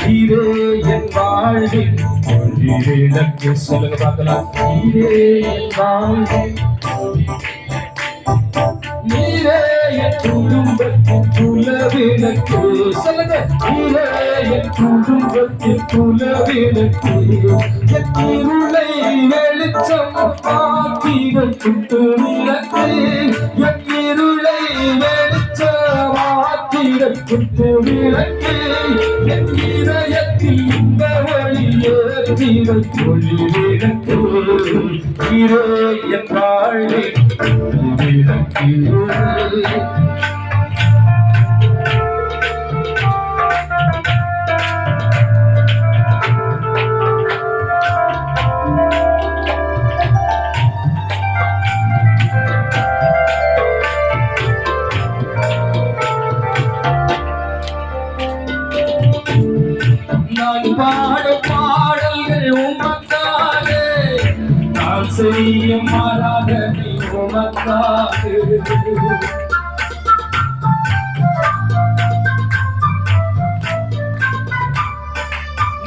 நீரே என் வாழ்வின் ஒளிவிளக்கு. சொல்லுங்க பார்க்கலாம். நீரே என் வாழ்வின், நீரே என் குடும்பத்தின் குலவிளக்கு. சொல்லுங்க. நீரே என் குடும்பத்தின் குலவிளக்கு. என் இருளை வெளிச்சம் ஆக்கிட குத்து விளக்கு. என் இருளை வெளிச்சம் ஆக்கிட குத்து விளக்கு. என் இதயத்தில் இந்த வழியேற்றிட ஒளி விளக்கு. நீரே என் வாழ்வின் விளக்கு. நான் பாடும் பாடல்கள் உமக்காக, நான் செய்யும் ஆராதனை உமக்காக.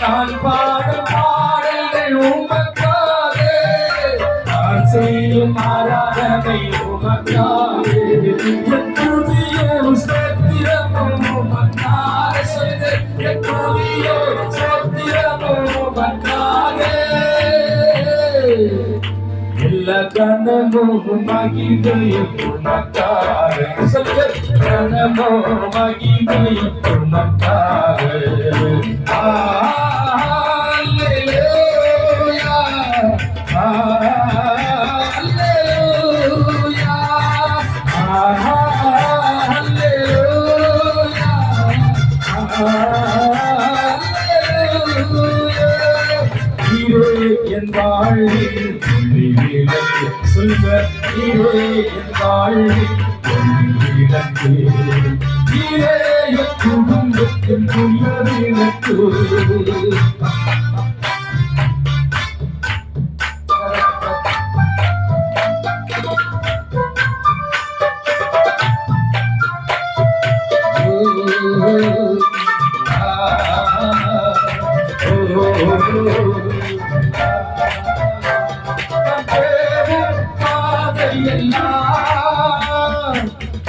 நான் பாடும் பாடல்கள் உமக்காக, நான் செய்யும் ஆராதனை உமக்காக. என் துதியும் ஸ்தோத்திரமும் உமக்காக. சொல்லுங்க. என் துதியும் ஸ்தோத்திரமும் உமக்காக. எல்லா கனமும் மகிமையும் உமக்காக. சொல்லுங்க. கனமும் மகிமையும் உமக்காக. அல்லேலூயா, அல்லேலூயா, அல்லேலூயா, அல்லேலூயா. நீரே என் வாழ்வின் ஒளி விளக்கு. சொல்லுங்க. நீரே என் வாழ்வின் ஒளி விளக்கு. நீரே என் குடும்பத்தின் குலவிளக்கு.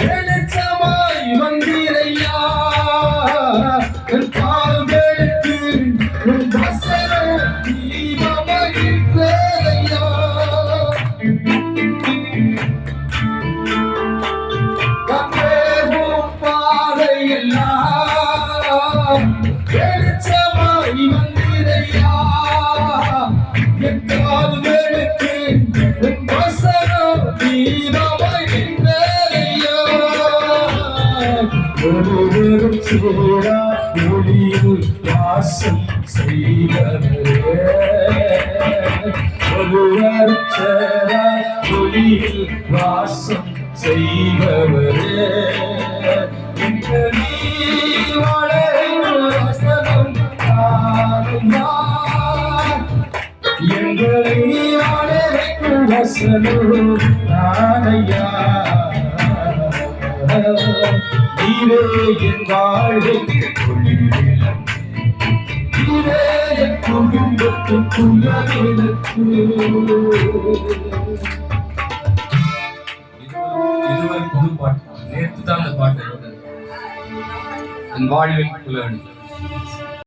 வெளிச்சமாய் வந்தீரையா, என் கால்களுக்கு உன் வசனம் தீபமாகின்றேயா. கண்டேவும் பாதையெல்லாம் வெளிச்சமாய் வந்தீரையா, என் கால்களுக்கு உன் வசனம் தீபமாகின்றேயா. ஒருவரும் சேரா ஒளியில் வாசம் செய்வரே, ஒருவரும் சேரா ஒளியில் வாசம் செய்பவரே. இந்த நீ வளரும் வசனம் தாருமா, எங்களை வளரும் வசனம் தாரையா. நீரே என் வாழ்வின் ஒளி விளக்கு. நீரே என் குடும்பத்தின் குலவிளக்கு. இது ஒரு புது பாட்டு. நேற்று தான் அந்த பாட்டு என் வாழ்வின் குலவிளக்கு.